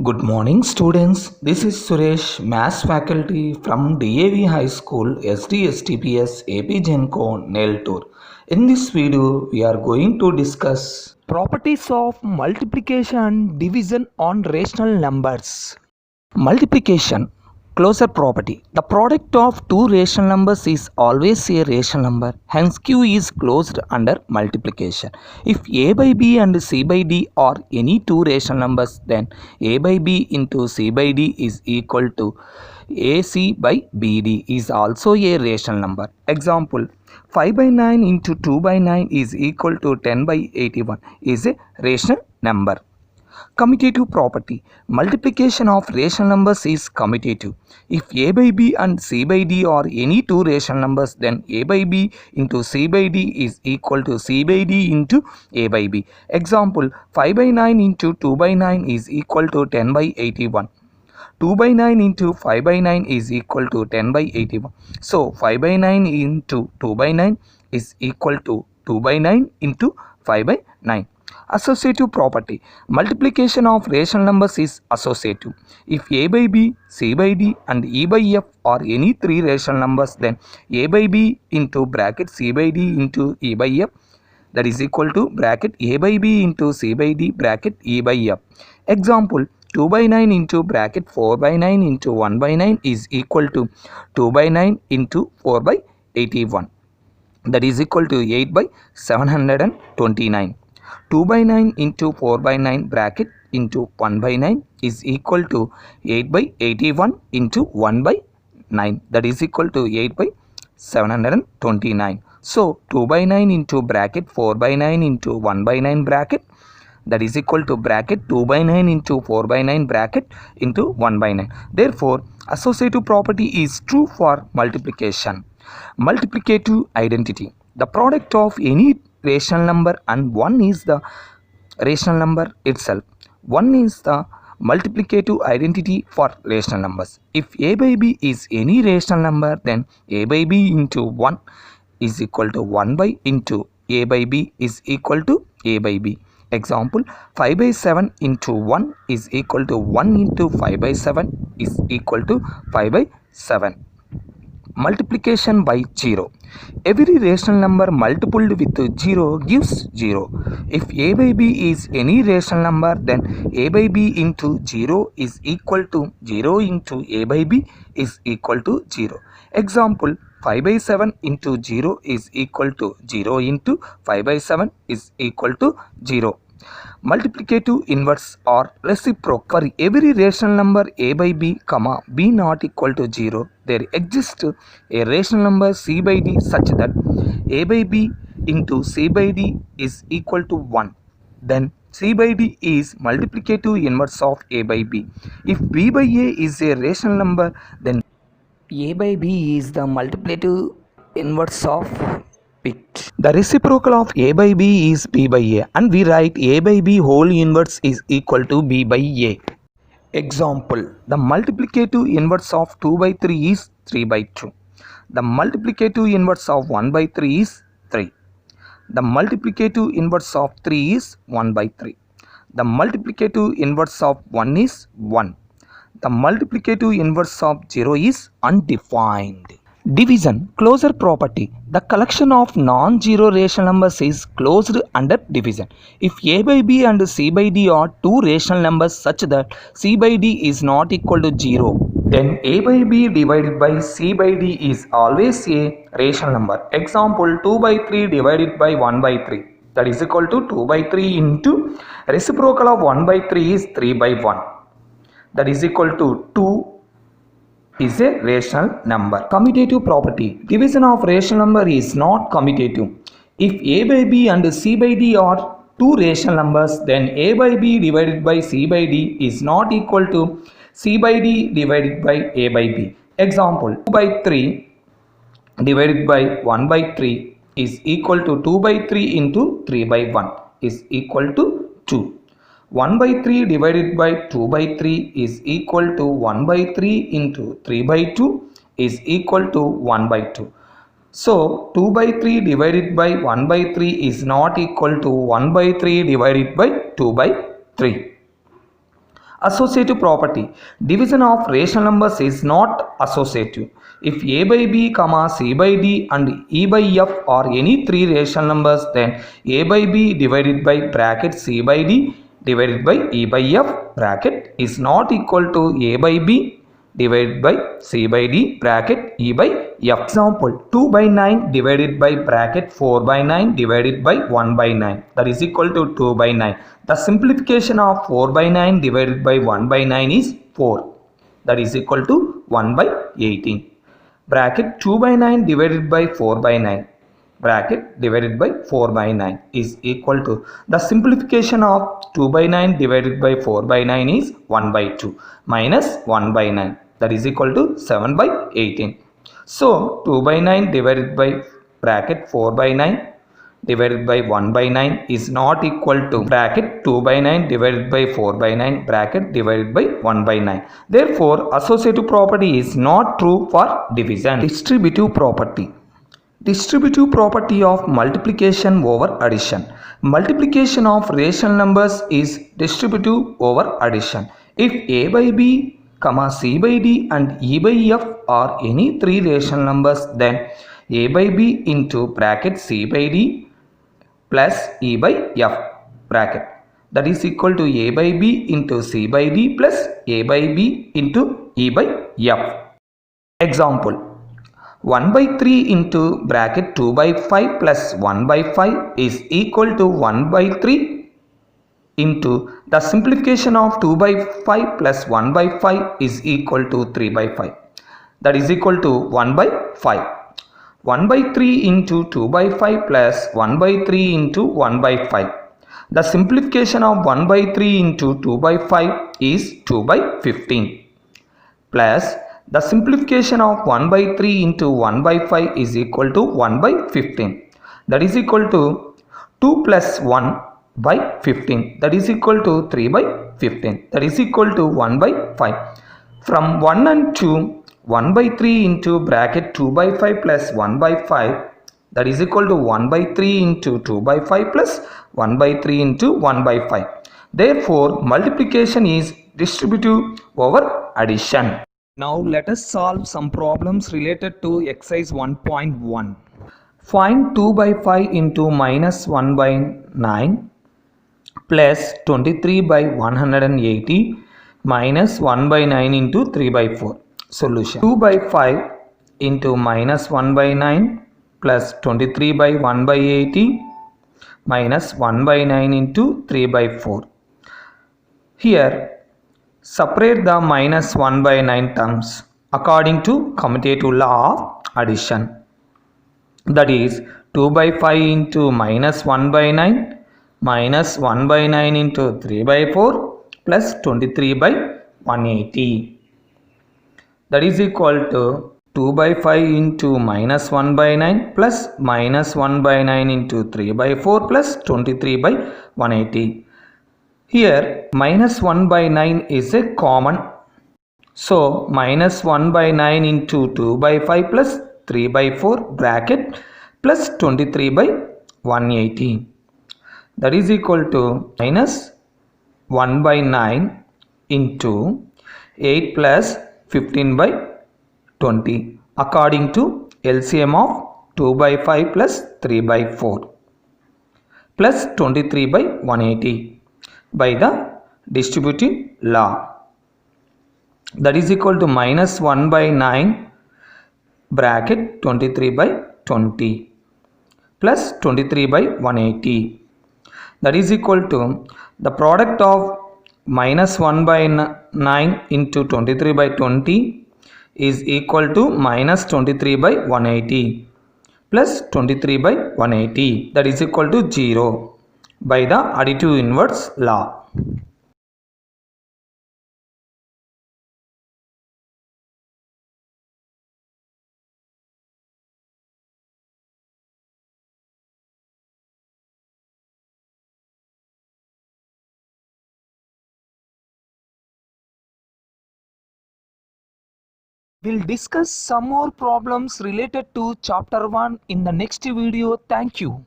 Good morning, students. This is Suresh, Maths faculty from DAV High School, SDSTPS, AP Genco, Neltur. In this video, we are going to discuss Properties of multiplication and division on rational numbers. multiplication. Closure property. The product of two rational numbers is always a rational number. Hence, Q is closed under multiplication. If A by B and C by D are any two rational numbers, then A by B into C by D is equal to AC by BD is also a rational number. Example, 5 by 9 into 2 by 9 is equal to 10 by 81 is a rational number. Commutative property. Multiplication of rational numbers is commutative. If A by B and C by D are any two rational numbers, then A by B into C by D is equal to C by D into A by B. Example, 5 by 9 into 2 by 9 is equal to 10 by 81. 2 by 9 into 5 by 9 is equal to 10 by 81. So, 5 by 9 into 2 by 9 is equal to 2 by 9 into 5 by 9. Associative property. Multiplication of rational numbers is associative. If A by B, C by D and E by F are any three rational numbers, then A by B into bracket C by D into E by F, that is equal to bracket A by B into C by D bracket E by F. Example, 2 by 9 into bracket 4 by 9 into 1 by 9 is equal to 2 by 9 into 4 by 81, that is equal to 8 by 729. 2 by 9 into 4 by 9 bracket into 1 by 9 is equal to 8 by 81 into 1 by 9, that is equal to 8 by 729. So 2 by 9 into bracket 4 by 9 into 1 by 9 bracket, that is equal to bracket 2 by 9 into 4 by 9 bracket into 1 by 9. Therefore, associative property is true for multiplication. Multiplicative identity. The product of any rational number and 1 is the rational number itself. 1 is the multiplicative identity for rational numbers. If A by B is any rational number, then A by B into 1 is equal to 1 by into A by B is equal to A by B. Example, 5 by 7 into 1 is equal to 1 into 5 by 7 is equal to 5 by 7. Multiplication by 0. Every rational number multiplied with 0 gives 0. If A by B is any rational number, then A by B into 0 is equal to 0 into A by B is equal to 0. Example, 5 by 7 into 0 is equal to 0 into 5 by 7 is equal to 0. Multiplicative inverse or reciprocal. For every rational number A by B, comma, B not equal to 0, there exists a rational number C by D such that A by B into C by D is equal to 1. Then C by D is multiplicative inverse of A by B. If B by A is a rational number, then A by B is the multiplicative inverse of it. the reciprocal of A by B is B by A, and we write A by B whole inverse is equal to B by A. Example, the multiplicative inverse of 2 by 3 is 3 by 2. The multiplicative inverse of 1 by 3 is 3. The multiplicative inverse of 3 is 1 by 3. The multiplicative inverse of 1 is 1. The multiplicative inverse of 0 is undefined. Division. Closure property. The collection of non-zero rational numbers is closed under division. If A by B and C by D are two rational numbers such that C by D is not equal to 0, then A by B divided by C by D is always a rational number. Example, 2 by 3 divided by 1 by 3, that is equal to 2 by 3 into reciprocal of 1 by 3 is 3 by 1, that is equal to 2 is a rational number. Commutative property. Division of rational number is not commutative. If A by B and C by D are two rational numbers, then A by B divided by C by D is not equal to C by D divided by A by B. Example, 2 by 3 divided by 1 by 3 is equal to 2 by 3 into 3 by 1 is equal to 2. 1 by 3 divided by 2 by 3 is equal to 1 by 3 into 3 by 2 is equal to 1 by 2. So 2 by 3 divided by 1 by 3 is not equal to 1 by 3 divided by 2 by 3. Associative property. Division of rational numbers is not associative. If a by b, comma c by d and e by f are any three rational numbers, then a by b divided by bracket c by d divided by e by f bracket is not equal to a by b divided by c by d bracket e by f. Example, 2 by 9 divided by bracket 4 by 9 divided by 1 by 9, that is equal to 2 by 9. The simplification of 4 by 9 divided by 1 by 9 is 4, that is equal to 1 by 18. Bracket 2 by 9 divided by 4 by 9 bracket divided by 4 by 9 is equal to, the simplification of 2 by 9 divided by 4 by 9 is 1 by 2 minus 1 by 9, that is equal to 7 by 18. So 2 by 9 divided by bracket 4 by 9 divided by 1 by 9 is not equal to bracket 2 by 9 divided by 4 by 9 bracket divided by 1 by 9. Therefore, associative property is not true for division. Distributive property. Distributive property of multiplication over addition. Multiplication of rational numbers is distributive over addition. If a by b, comma c by d and e by f are any three rational numbers, then a by b into bracket c by d plus e by f bracket, that is equal to a by b into c by d plus a by b into e by f. Example, 1 by 3 into bracket 2 by 5 plus 1 by 5 is equal to 1 by 3 into the simplification of 2 by 5 plus 1 by 5 is equal to 3 by 5, that is equal to 1 by 5. 1 by 3 into 2 by 5 plus 1 by 3 into 1 by 5. The simplification of 1 by 3 into 2 by 5 is 2 by 15 plus the simplification of 1 by 3 into 1 by 5 is equal to 1 by 15, that is equal to 2 plus 1 by 15, that is equal to 3 by 15, that is equal to 1 by 5. From 1 and 2, 1 by 3 into bracket 2 by 5 plus 1 by 5, that is equal to 1 by 3 into 2 by 5 plus 1 by 3 into 1 by 5. Therefore, multiplication is distributive over addition. Now let us solve some problems related to exercise 1.1. Find 2 by 5 into minus 1 by 9 plus 23 by 180 minus 1 by 9 into 3 by 4. Solution, 2 by 5 into minus 1 by 9 plus 23 by 1 by 80 minus 1 by 9 into 3 by 4. Here, separate the minus 1 by 9 terms according to commutative law of addition. That is, 2 by 5 into minus 1 by 9 minus 1 by 9 into 3 by 4 plus 23 by 180. That is equal to 2 by 5 into minus 1 by 9 plus minus 1 by 9 into 3 by 4 plus 23 by 180. Here minus 1 by 9 is a common. So minus 1 by 9 into 2 by 5 plus 3 by 4 bracket plus 23 by 180. That is equal to minus 1 by 9 into 8 plus 15 by 20 according to LCM of 2 by 5 plus 3 by 4 plus 23 by 180 by the distributive law. That is equal to minus 1 by 9 bracket 23 by 20 plus 23 by 180. That is equal to the product of minus 1 by 9 into 23 by 20 is equal to minus 23 by 180 plus 23 by 180, that is equal to 0 by the additive inverse law. We'll discuss some more problems related to chapter 1 in the next video. Thank you.